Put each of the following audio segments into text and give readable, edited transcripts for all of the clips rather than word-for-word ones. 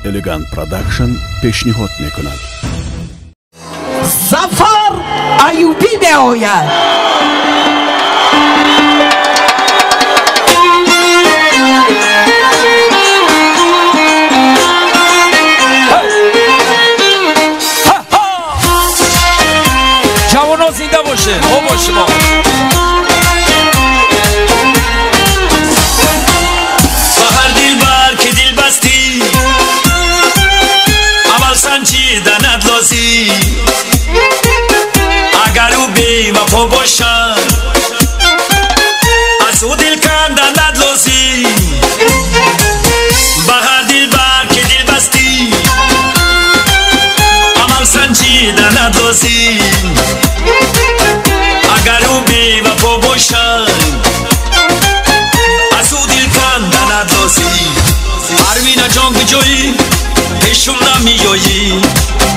Elegant Production پیشنهاد میکند. ظفر ایوبی می آید. جوانا زنده باشه. او باشه ما بهر دل بر که دل بستی عمل سنجیدنت لازی اگر او بی وفا باشد از او دل کندنت لازی بهر دل بر که دل بستی عمل سنجیدنت لازی اگر او بی وفا باشد از او دل کندنت لازی پروینه جان کجایی پیشم نمیایی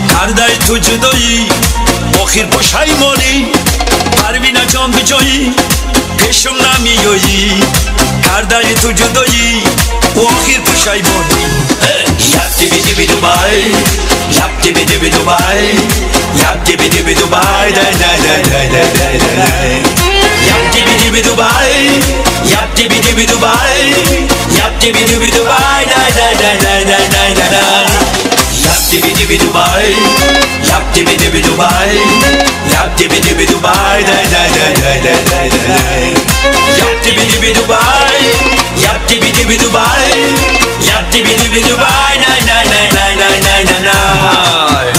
کرده تو جدایی آخر پشیمانی پروینه جان کجایی پیشم نمیایی کرده تو جدایی آخر پشیمانی یبتی بیدی بی دوبای یبتی بیدی بی دوبای یبتی بیدی بی دوبای دای دای دای دای دای دای دای یبتی بیدی بی دوبای یبتی بیدی بی دوبای یبتی بیدی بی دوبای دای دای دای دای دای دای دای دای یبتی بیدی بی دوبای یبتی بیدی بی دوبای یبتی بیدی بی دوبای دای دای دای دای دای دای دای یبتی بیدی بی دوبای یبتی بیدی بی دوبای یبتی بیدی بی دوبای دای دای دای دای دای دای دای دای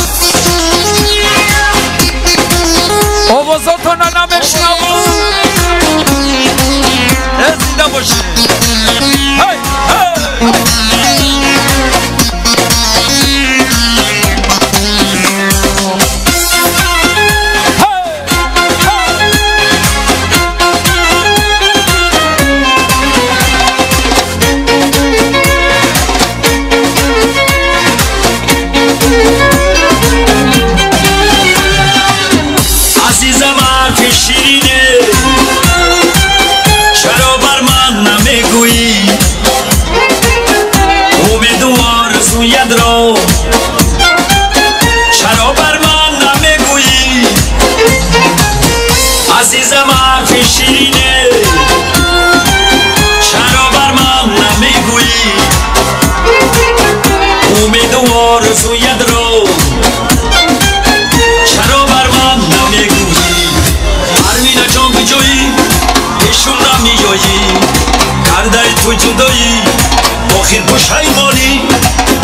آوازاتون رو نمیشنوم. زنده باشه. هی عزیزم حرف شیرینه چرا بر من نمیگویی امید و آرزویت را چرا بر من نمیگویی عزیزم حرف شیرینه چرا بر من نمیگویی امید و آرزویت را چرا بر من نمیگویی پروینه جان کجایی پیشم نمیایی کرده تو جدایی آخر پشیمانی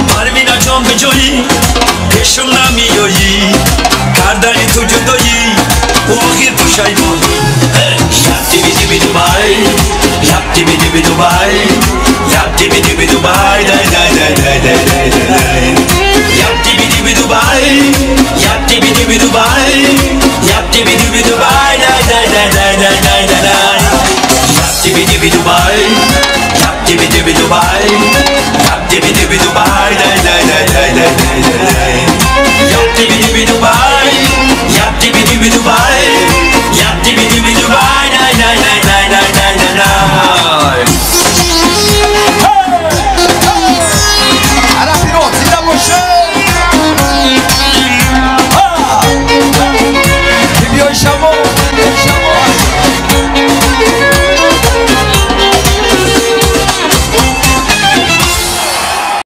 پروینه جان کجایی پیشم نمیایی کرده تو جدایی آخر پشیمانی یبتی بیدی بی دوبای یبتی بیدی بی دوبای یبتی بیدی بی دوبای دای دای دای دای دای دای دای یبتی بیدی بی دوبای یبتی بیدی بی دوبای یبتی بیدی بی دوبای دای دای دای دای دای دای دای یبتی بیدی بی دوبای یبتی بیدی بی دوبای